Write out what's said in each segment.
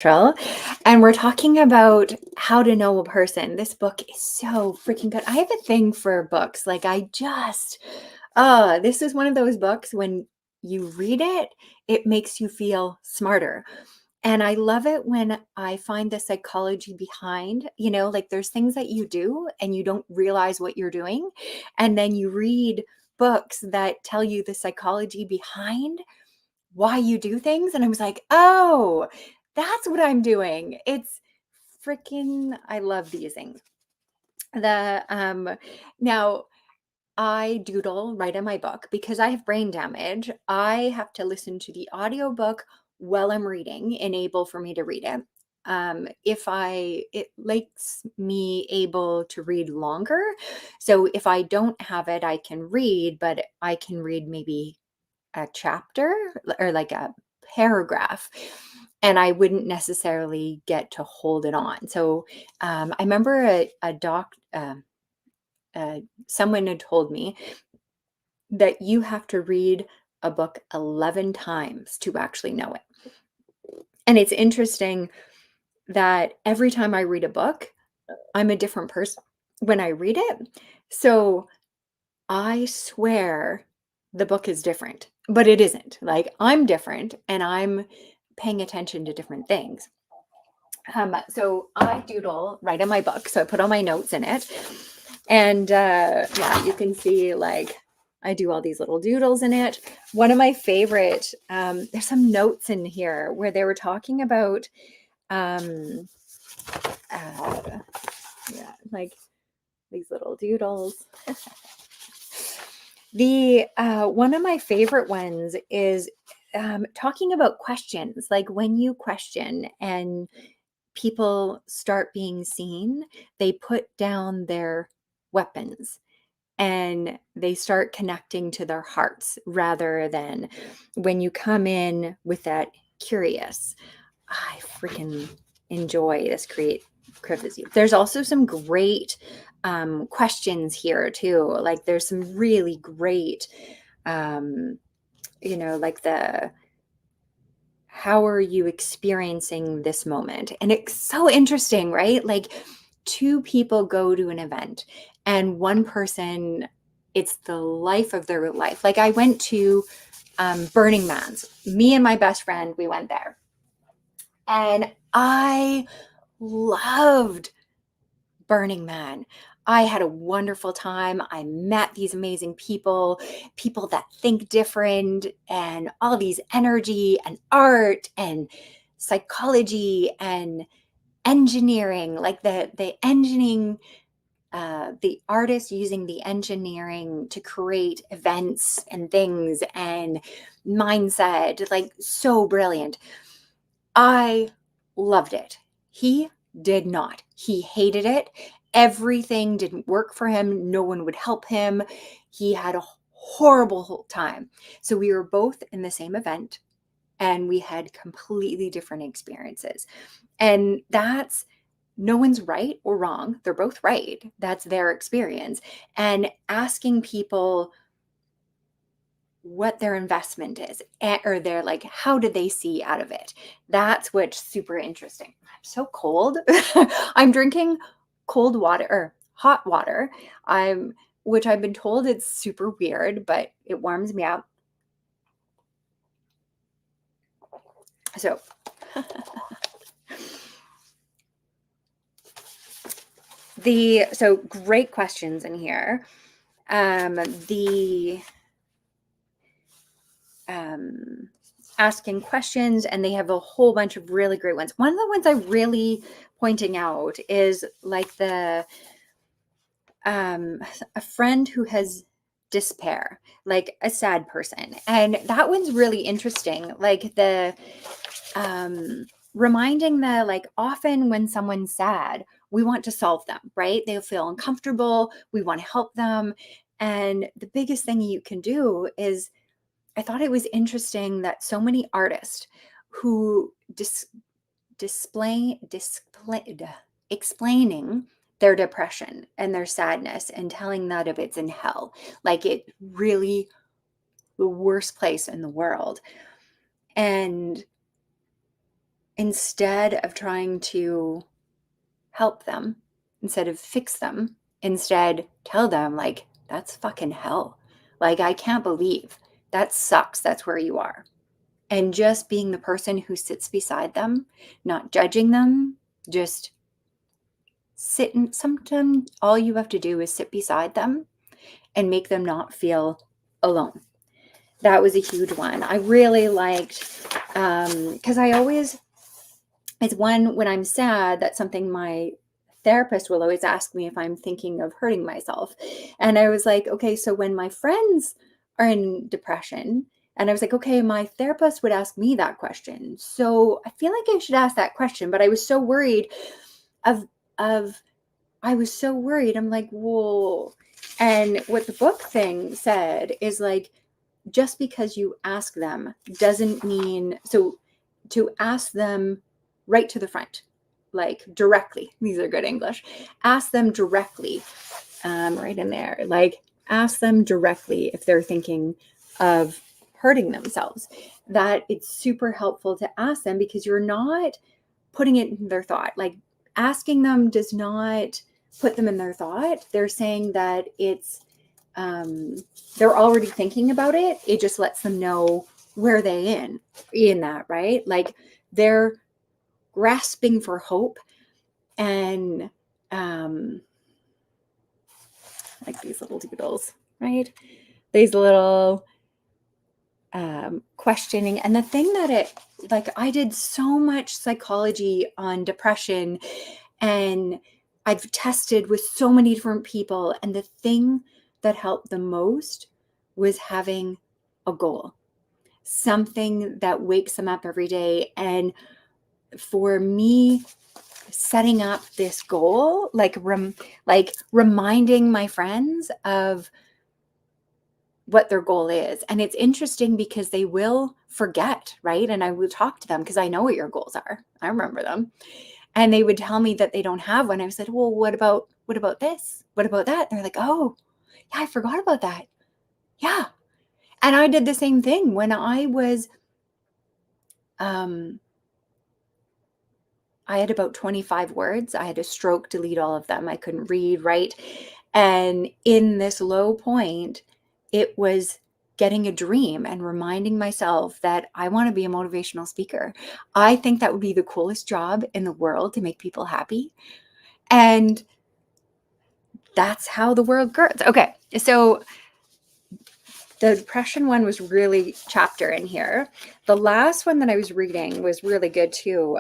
And we're talking about how to know a person. This book is so freaking good. I have a thing for books. Like this is one of those books when you read it, it makes you feel smarter. And I love it when I find the psychology behind, like there's things that you do and you don't realize what you're doing. And then you read books that tell you the psychology behind why you do things. And I was like, oh, that's what I'm doing. It's freaking, I love these things. Now I doodle right in my book because I have brain damage. I have to listen to the audiobook while I'm reading, enable for me to read it. It makes me able to read longer. So if I don't have it, I can read, but I can read maybe a chapter or like a paragraph, and I wouldn't necessarily get to hold it on. So I remember someone had told me that you have to read a book 11 times to actually know it. And it's interesting that every time I read a book, I'm a different person when I read it. So I swear the book is different, but it isn't. Like I'm different and I'm paying attention to different things. So I doodle right in my book. So I put all my notes in it. And yeah, you can see like I do all these little doodles in it. One of my favorite, there's some notes in here where they were talking about, um, yeah, like these little doodles. The one of my favorite ones is talking about questions, like when you question and people start being seen, they put down their weapons and they start connecting to their hearts rather than when you come in with that curious. I freaking enjoy this creativity. There's also some great questions here too. Like there's some really great, um, like how are you experiencing this moment? And it's so interesting, right? Like two people go to an event and one person, it's the life of their life. Like I went to Burning Man's, me and my best friend, we went there. And I loved Burning Man. I had a wonderful time. I met these amazing people that think different, and all these energy and art and psychology and engineering, like the engineering, the artists using the engineering to create events and things and mindset, like so brilliant. I loved it. He did not. He hated it. Everything didn't work for him. No one would help him. He had a horrible time. So we were both in the same event and we had completely different experiences. And that's no one's right or wrong. They're both right. That's their experience. And asking people what their investment is or they're like how do they see out of it, that's what's super interesting. I'm so cold. I'm drinking cold water or hot water, which I've been told it's super weird but it warms me up. So great questions in here. The asking questions, and they have a whole bunch of really great ones. One of the ones I really pointing out is like a friend who has despair, like a sad person, and that one's really interesting. Like the reminding that like often when someone's sad, we want to solve them, right? They feel uncomfortable. We want to help them, and the biggest thing you can do is I thought it was interesting that so many artists who explaining their depression and their sadness and telling that if it's in hell, like it really the worst place in the world. And instead of trying to help them, instead of fix them, instead tell them like, that's fucking hell. Like, I can't believe that sucks. That's where you are. And just being the person who sits beside them, not judging them, just sitting. Sometimes all you have to do is sit beside them and make them not feel alone. That was a huge one. I really liked, because I always, it's one when I'm sad, that's something my therapist will always ask me if I'm thinking of hurting myself. And I was like, okay, so when my friends are in depression, and I was like, okay, my therapist would ask me that question. So I feel like I should ask that question, but I was so worried of I was so worried. I'm like, whoa. And what the book thing said is like, just because you ask them doesn't mean, so to ask them right to the front, like directly, these are good English, ask them directly, right in there, like ask them directly if they're thinking of hurting themselves, that it's super helpful to ask them because you're not putting it in their thought. Like asking them does not put them in their thought. They're saying that it's, they're already thinking about it. It just lets them know where they in that, right? Like they're grasping for hope and like these little doodles, right? These little questioning. And the thing that it, like I did so much psychology on depression and I've tested with so many different people. And the thing that helped the most was having a goal, something that wakes them up every day. And for me, setting up this goal, like reminding my friends of what their goal is. And it's interesting because they will forget, right? And I will talk to them because I know what your goals are. I remember them. And they would tell me that they don't have one. I said, well, what about this? What about that? They're like, oh, yeah, I forgot about that. Yeah. And I did the same thing when I was, I had about 25 words. I had a stroke, delete all of them. I couldn't read, write. And in this low point, it was getting a dream and reminding myself that I want to be a motivational speaker. I think that would be the coolest job in the world to make people happy. And that's how the world grows. Okay. So the depression one was really chapter in here. The last one that I was reading was really good too.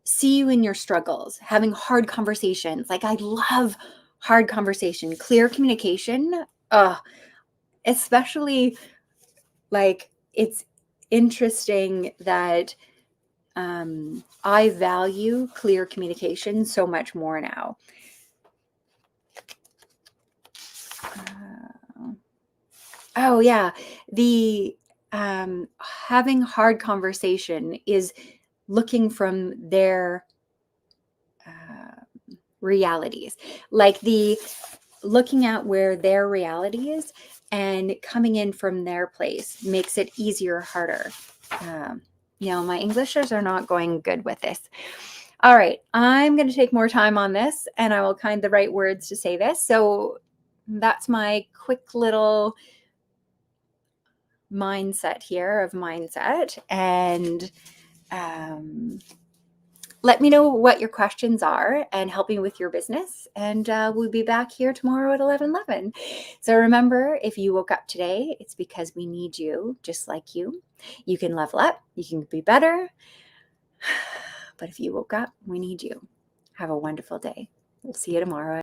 See you in your struggles, having hard conversations. Like I love hard conversation, clear communication. Especially like it's interesting that I value clear communication so much more now. Oh yeah, the having hard conversation is looking from their realities, like the looking at where their reality is and coming in from their place makes it easier or harder. My Englishers are not going good with this. All right, I'm going to take more time on this and I will find the right words to say this. So that's my quick little mindset here of mindset. And let me know what your questions are and help me with your business. And we'll be back here tomorrow at 11:11. So remember, if you woke up today, it's because we need you just like you. You can level up. You can be better. But if you woke up, we need you. Have a wonderful day. We'll see you tomorrow.